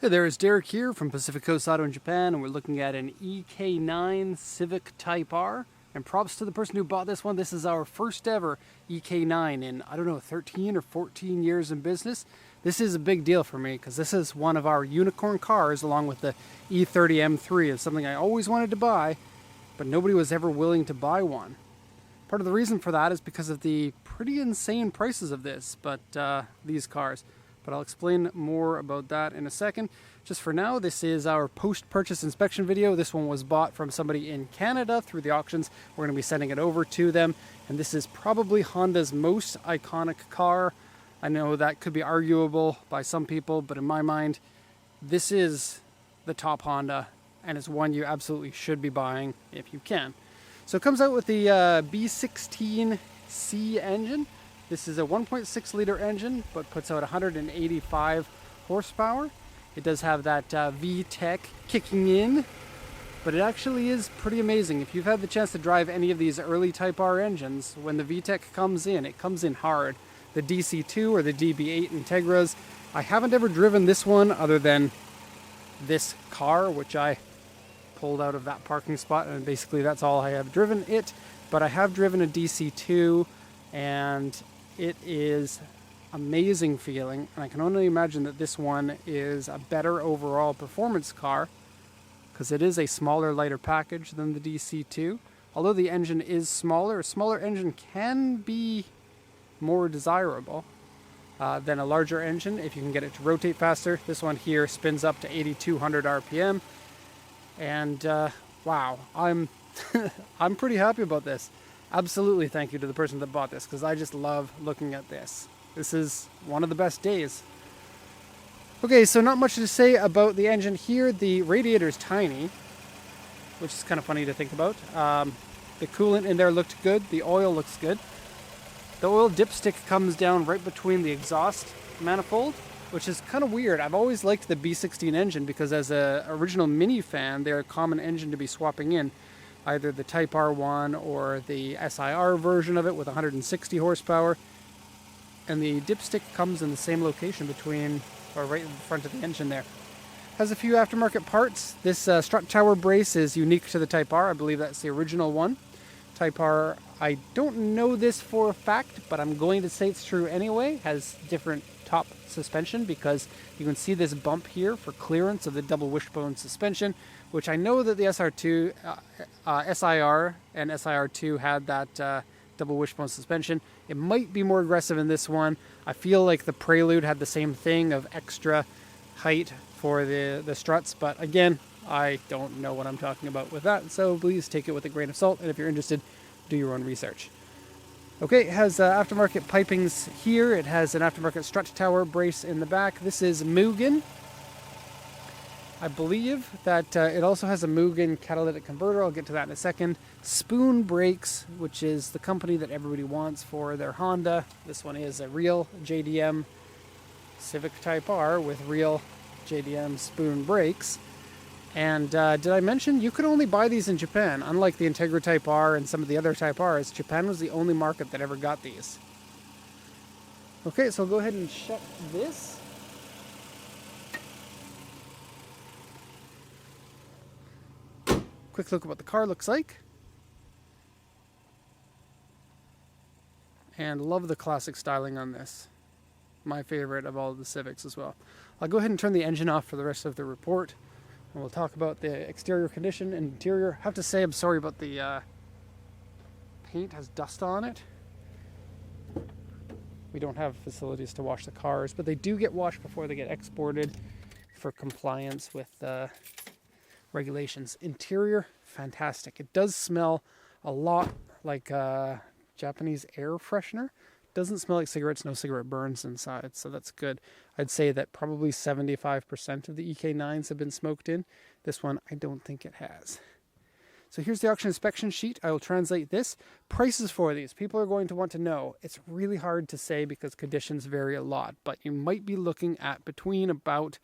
Hey there, it's Derek here from Pacific Coast Auto in Japan, and we're looking at an EK9 Civic Type R. And props to the person who bought this one. This is our first ever EK9 in, I don't know, 13 or 14 years in business. This is a big deal for me because this is one of our unicorn cars along with the E30 M3. It's something I always wanted to buy, but nobody was ever willing to buy one. Part of the reason for that is because of the pretty insane prices of these cars. But I'll explain more about that in a second. Just for now, this is our post-purchase inspection video. This one was bought from somebody in Canada through the auctions. We're going to be sending it over to them. And this is probably Honda's most iconic car. I know that could be arguable by some people, but in my mind, this is the top Honda, and it's one you absolutely should be buying if you can. So it comes out with the B16C engine. This is a 1.6 liter engine, but puts out 185 horsepower. It does have that VTEC kicking in, but it actually is pretty amazing. If you've had the chance to drive any of these early Type R engines, when the VTEC comes in, it comes in hard. The DC2 or the DB8 Integras, I haven't ever driven this one other than this car, which I pulled out of that parking spot, and basically that's all I have driven it. But I have driven a DC2, and it is amazing feeling, and I can only imagine that this one is a better overall performance car because it is a smaller, lighter package than the DC2. Although the engine is smaller, a smaller engine can be more desirable than a larger engine if you can get it to rotate faster. This one here spins up to 8,200 RPM, and wow, I'm I'm pretty happy about this. Absolutely thank you to the person that bought this because I just love looking at this. This is one of the best days. Okay, so not much to say about the engine here. The radiator is tiny, which is kind of funny to think about. The coolant in there looked good. The oil looks good. The oil dipstick comes down right between the exhaust manifold, which is kind of weird. I've always liked the B16 engine because as an original Mini fan, they're a common engine to be swapping in. Either the Type R1 or the SIR version of it with 160 horsepower. And the dipstick comes in the same location between, or right in front of the engine there. Has a few aftermarket parts. This strut tower brace is unique to the Type R. I believe that's the original one. Type R, I don't know this for a fact, but I'm going to say it's true anyway. Has different top suspension because you can see this bump here for clearance of the double wishbone suspension, which I know that the SIR and SIR2 had that double wishbone suspension. It might be more aggressive in this one. I feel like the Prelude had the same thing of extra height for the struts, but again, I don't know what I'm talking about with that, so please take it with a grain of salt, and if you're interested, do your own research. Okay, it has aftermarket pipings here. It has an aftermarket strut tower brace in the back. This is Mugen. I believe that it also has a Mugen catalytic converter. I'll get to that in a second. Spoon Brakes, which is the company that everybody wants for their Honda. This one is a real JDM Civic Type R with real JDM spoon brakes. And did I mention you could only buy these in Japan? Unlike the Integra Type R and some of the other Type Rs, Japan was the only market that ever got these. Okay, so I'll go ahead and shut this. Quick look at what the car looks like. And love the classic styling on this. My favorite of all of the Civics as well. I'll go ahead and turn the engine off for the rest of the report. And we'll talk about the exterior condition and interior. I have to say I'm sorry about the paint has dust on it. We don't have facilities to wash the cars, but they do get washed before they get exported for compliance with regulations. Interior, fantastic. It does smell a lot like Japanese air freshener. Doesn't smell like cigarettes, no cigarette burns inside, so that's good. I'd say that probably 75% of the EK9s have been smoked in. This one, I don't think it has. So here's the auction inspection sheet. I will translate this. Prices for these. People are going to want to know. It's really hard to say because conditions vary a lot, but you might be looking at between about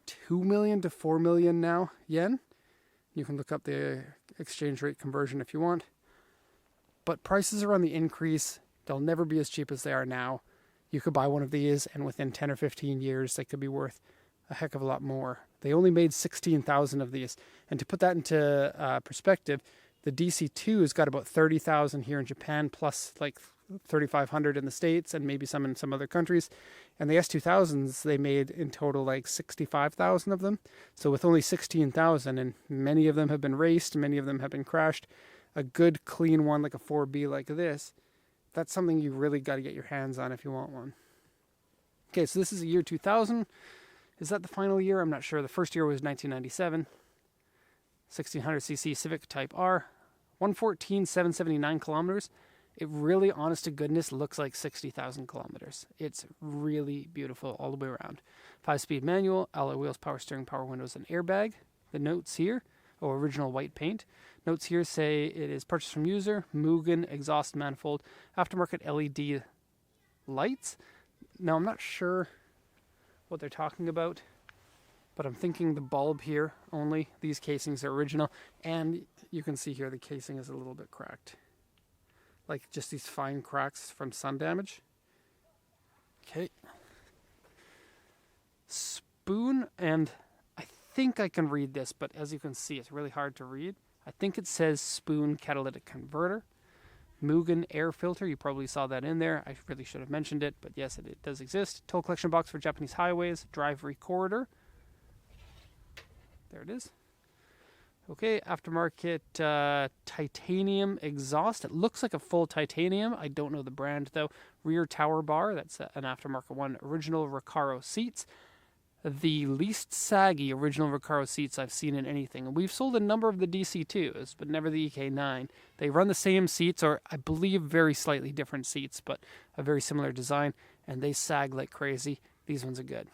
2 million to 4 million now yen. You can look up the exchange rate conversion if you want. But prices are on the increase. They'll never be as cheap as they are now. You could buy one of these and within 10 or 15 years, they could be worth a heck of a lot more. They only made 16,000 of these. And to put that into perspective, the DC2 has got about 30,000 here in Japan, plus like 3,500 in the States and maybe some in some other countries. And the S2000s, they made in total like 65,000 of them. So with only 16,000, and many of them have been raced, many of them have been crashed, a good clean one like a 4B like this, that's something you really got to get your hands on if you want one. Okay, so this is the year 2000. Is that the final year? I'm not sure. The first year was 1997. 1600cc Civic Type R, 114,779 kilometers. It really, honest to goodness, looks like 60,000 kilometers. It's really beautiful all the way around. 5-speed manual, alloy wheels, power steering, power windows, and airbag. The notes here, original white paint. Notes here say it is purchased from user, Mugen, exhaust manifold, aftermarket LED lights. Now, I'm not sure what they're talking about, but I'm thinking the bulb here only. These casings are original, and you can see here the casing is a little bit cracked. Like just these fine cracks from sun damage. Okay. Spoon, and I think I can read this, but as you can see, it's really hard to read. I think it says Spoon catalytic converter. Mugen air filter, you probably saw that in there. I really should have mentioned it, but yes, it does exist. Toll collection box for Japanese highways. Drive recorder. There it is. Okay, aftermarket titanium exhaust. It looks like a full titanium. I don't know the brand though. Rear tower bar, that's an aftermarket one. Original Recaro seats. The least saggy original Recaro seats I've seen in anything. And we've sold a number of the DC2s, but never the EK9. They run the same seats, or I believe very slightly different seats, but a very similar design, and they sag like crazy. These ones are good.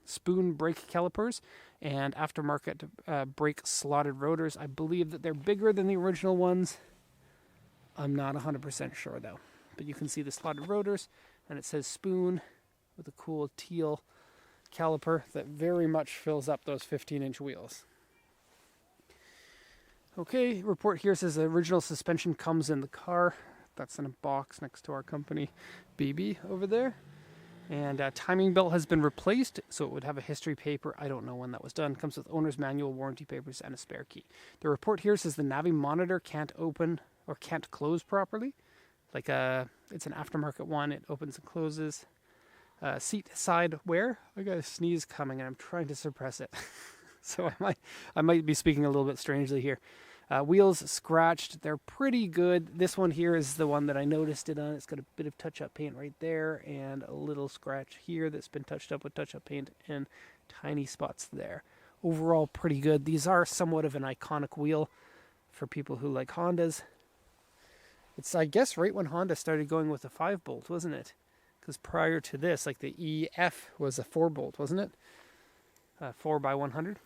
Spoon brake calipers and aftermarket brake slotted rotors. I believe that they're bigger than the original ones. I'm not 100% sure though. But you can see the slotted rotors, and it says Spoon with a cool teal caliper that very much fills up those 15-inch wheels. Okay, report here says the original suspension comes in the car. That's in a box next to our company BB over there. And timing belt has been replaced, so it would have a history paper. I don't know when that was done. Comes with owner's manual, warranty papers, and a spare key. The report here says the Navi monitor can't open or can't close properly. Like it's an aftermarket one. It opens and closes. Seat side wear. I got a sneeze coming, and I'm trying to suppress it. So I might be speaking a little bit strangely here. Wheels scratched. They're pretty good. This one here is the one that I noticed it on. It's got a bit of touch-up paint right there and a little scratch here that's been touched up with touch-up paint and tiny spots there. Overall, pretty good. These are somewhat of an iconic wheel for people who like Hondas. It's, I guess, right when Honda started going with the 5-bolt, wasn't it? Because prior to this, like the EF was a 4-bolt, wasn't it? 4x100.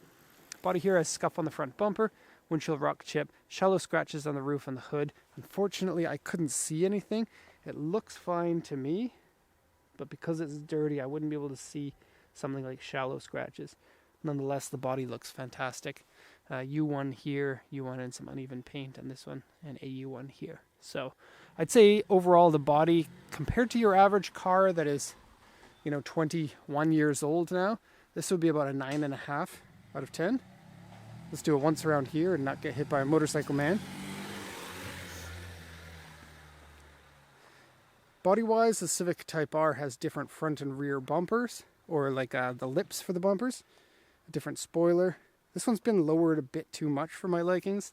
Body here has scuff on the front bumper. Windshield rock chip, shallow scratches on the roof and the hood. Unfortunately, I couldn't see anything. It looks fine to me, but because it's dirty, I wouldn't be able to see something like shallow scratches. Nonetheless, the body looks fantastic. U1 here, U1 and some uneven paint on this one, and a U1 here. So I'd say overall the body, compared to your average car that is, 21 years old now, this would be about a 9.5 out of 10. Let's do it once around here and not get hit by a motorcycle man. Body-wise, the Civic Type R has different front and rear bumpers, or like the lips for the bumpers. A different spoiler. This one's been lowered a bit too much for my likings.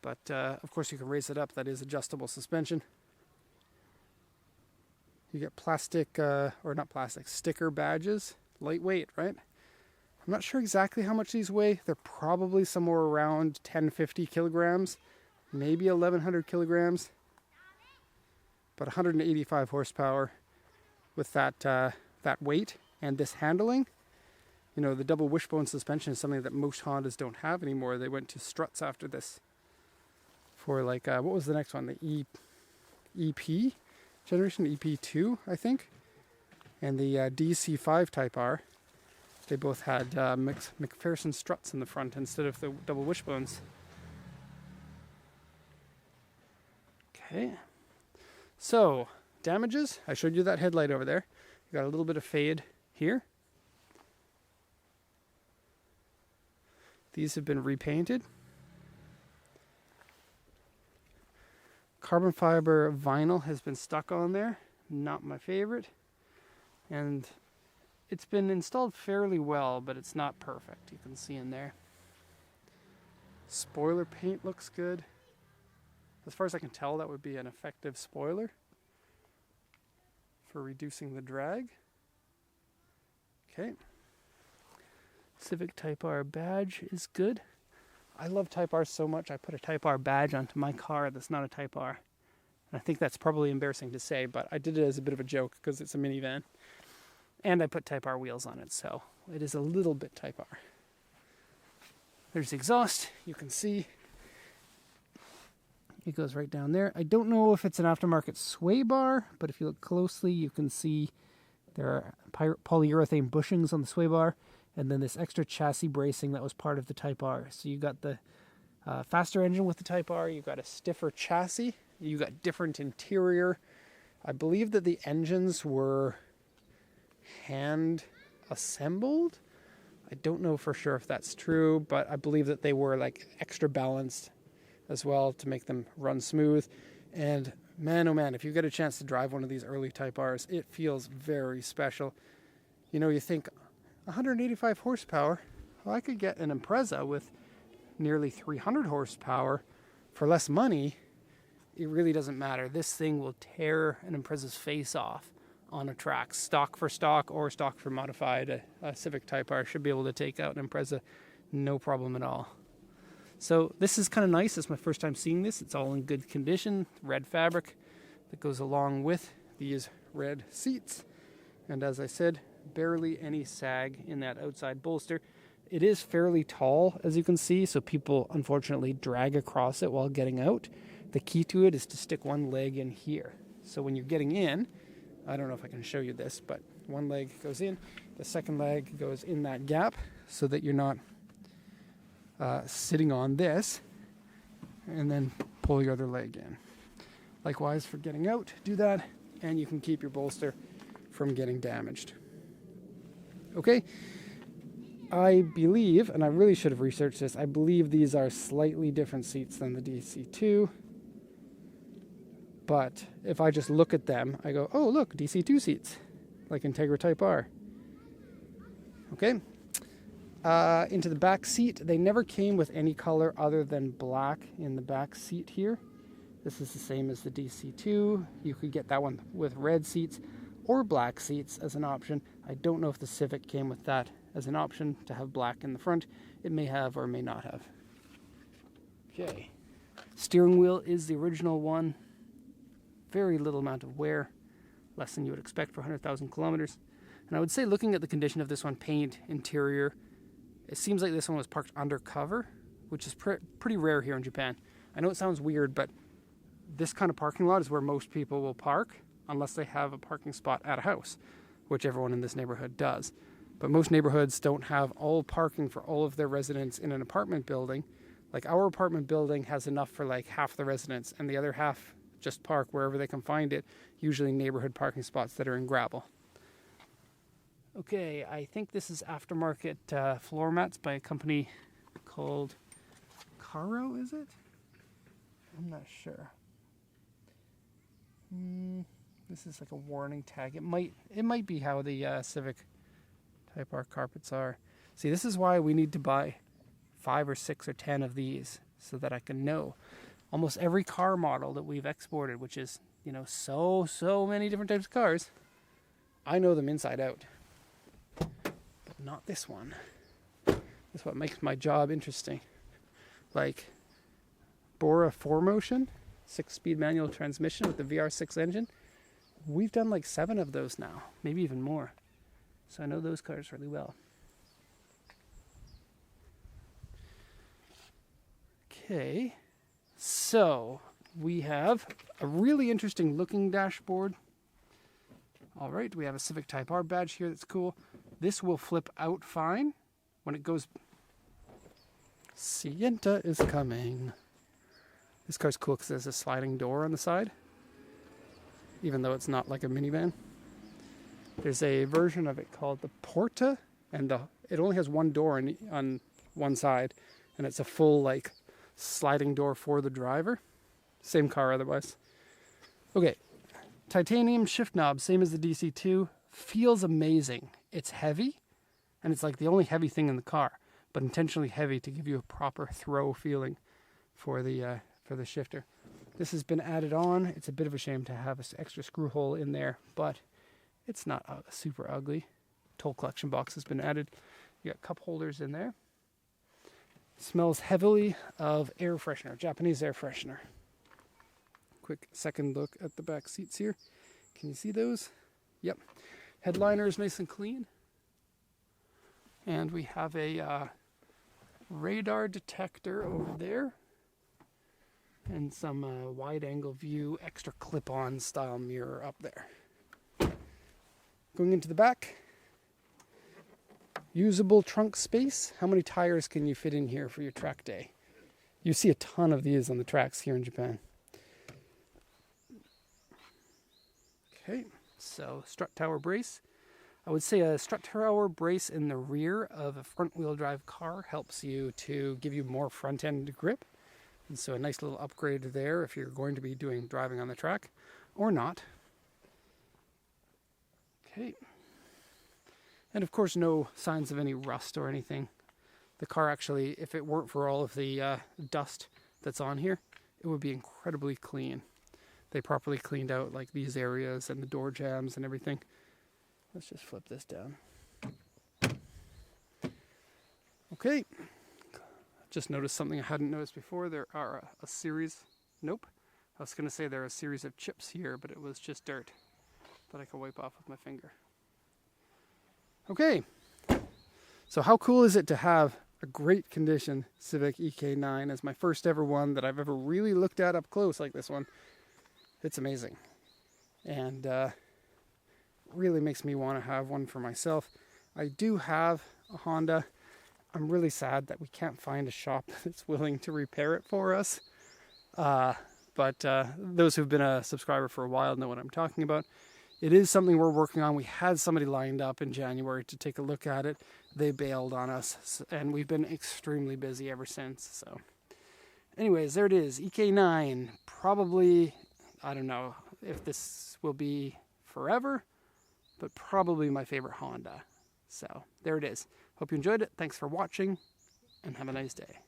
But, of course, you can raise it up. That is adjustable suspension. You get plastic, or not plastic, sticker badges. Lightweight, right? I'm not sure exactly how much these weigh. They're probably somewhere around 1050 kilograms, maybe 1100 kilograms, but 185 horsepower with that weight and this handling. The double wishbone suspension is something that most Hondas don't have anymore. They went to struts after this for like, what was the next one? The EP generation, EP2, I think, and the DC5 Type R. They both had McPherson struts in the front instead of the double wishbones. Okay. So, damages. I showed you that headlight over there. You got a little bit of fade here. These have been repainted. Carbon fiber vinyl has been stuck on there. Not my favorite. And it's been installed fairly well, but it's not perfect. You can see in there. Spoiler paint looks good. As far as I can tell, that would be an effective spoiler for reducing the drag. Okay. Civic Type R badge is good. I love Type R so much, I put a Type R badge onto my car that's not a Type R. And I think that's probably embarrassing to say, but I did it as a bit of a joke because it's a minivan. And I put Type R wheels on it, so it is a little bit Type R. There's the exhaust, you can see. It goes right down there. I don't know if it's an aftermarket sway bar, but if you look closely, you can see there are polyurethane bushings on the sway bar, and then this extra chassis bracing that was part of the Type R. So you got the faster engine with the Type R, you got a stiffer chassis, you got different interior. I believe that the engines were hand assembled. I don't know for sure if that's true, but I believe that they were like extra balanced as well to make them run smooth. And man, oh man, if you get a chance to drive one of these early Type Rs, it feels very special. You know, you think 185 horsepower, well, I could get an Impreza with nearly 300 horsepower for less money. It really doesn't matter. This thing will tear an Impreza's face off on a track, stock for stock or stock for modified. A Civic Type R should be able to take out an Impreza, no problem at all. So this is kind of nice. It's my first time seeing this. It's all in good condition. Red fabric that goes along with these red seats. And as I said, barely any sag in that outside bolster. It is fairly tall, as you can see, so people unfortunately drag across it while getting out. The key to it is to stick one leg in here. So when you're getting in, I don't know if I can show you this, but one leg goes in, the second leg goes in that gap so that you're not sitting on this, and then pull your other leg in. Likewise for getting out, do that, and you can keep your bolster from getting damaged. Okay, I believe, and I really should have researched this, I believe these are slightly different seats than the DC2. But if I just look at them, I go, oh look, DC2 seats, like Integra Type R. Okay. Into the back seat, they never came with any color other than black in the back seat here. This is the same as the DC2. You could get that one with red seats or black seats as an option. I don't know if the Civic came with that as an option to have black in the front. It may have or may not have. Okay. Steering wheel is the original one. Very little amount of wear, less than you would expect for 100,000 kilometers. And I would say, looking at the condition of this one, paint, interior, it seems like this one was parked undercover, which is pretty rare here in Japan. I know it sounds weird, but this kind of parking lot is where most people will park, unless they have a parking spot at a house, which everyone in this neighborhood does. But most neighborhoods don't have all parking for all of their residents in an apartment building. Like our apartment building has enough for like half the residents, and the other half just park wherever they can find it, usually neighborhood parking spots that are in gravel. Okay, I think this is aftermarket floor mats by a company called Caro, is it? I'm not sure. This is like a warning tag. It might be how the Civic Type R carpets are. See, this is why we need to buy 5 or 6 or 10 of these so that I can know almost every car model that we've exported, which is, you know, so many different types of cars. I know them inside out. But not this one. That's what makes my job interesting. Like Bora 4Motion, 6-speed manual transmission with the VR6 engine. We've done like 7 of those now, maybe even more. So I know those cars really well. Okay, so we have a really interesting looking dashboard. All right, we have a Civic Type R badge here that's cool. This will flip out fine when it goes. Sienta is coming. This car's cool because there's a sliding door on the side, even though it's not like a minivan. There's a version of it called the Porta, and it only has one door on one side, and it's a full like sliding door for the driver. Same car otherwise. Okay, titanium shift knob, same as the DC2. Feels amazing. It's heavy, and it's like the only heavy thing in the car, but intentionally heavy to give you a proper throw feeling for the shifter. This has been added on. It's a bit of a shame to have an extra screw hole in there, but it's not super ugly. Tool collection box has been added. You got cup holders in there. Smells heavily of air freshener, Japanese air freshener. Quick second look at the back seats here. Can you see those? Yep. Headliner is nice and clean. And we have a radar detector over there. And some wide angle view, extra clip-on style mirror up there. Going into the back. Usable trunk space. How many tires can you fit in here for your track day? You see a ton of these on the tracks here in Japan. Okay, so strut tower brace. I would say a strut tower brace in the rear of a front-wheel drive car helps you to give you more front-end grip. And so a nice little upgrade there if you're going to be driving on the track or not. Okay. And of course, no signs of any rust or anything. The car actually, if it weren't for all of the dust that's on here, it would be incredibly clean. They properly cleaned out like these areas and the door jambs and everything. Let's just flip this down. Okay. Just noticed something I hadn't noticed before. There are a series, nope. I was going to say there are a series of chips here, but it was just dirt that I could wipe off with my finger. Okay, so how cool is it to have a great condition Civic EK9 as my first ever one that I've ever really looked at up close like this one. It's amazing. And really makes me want to have one for myself. I do have a Honda. I'm really sad that we can't find a shop that's willing to repair it for us. But those who've been a subscriber for a while know what I'm talking about. It is something we're working on. We had somebody lined up in January to take a look at it. They bailed on us, and we've been extremely busy ever since. So anyways, there it is, EK9. Probably, I don't know if this will be forever, but probably my favorite Honda. So there it is. Hope you enjoyed it. Thanks for watching, and have a nice day.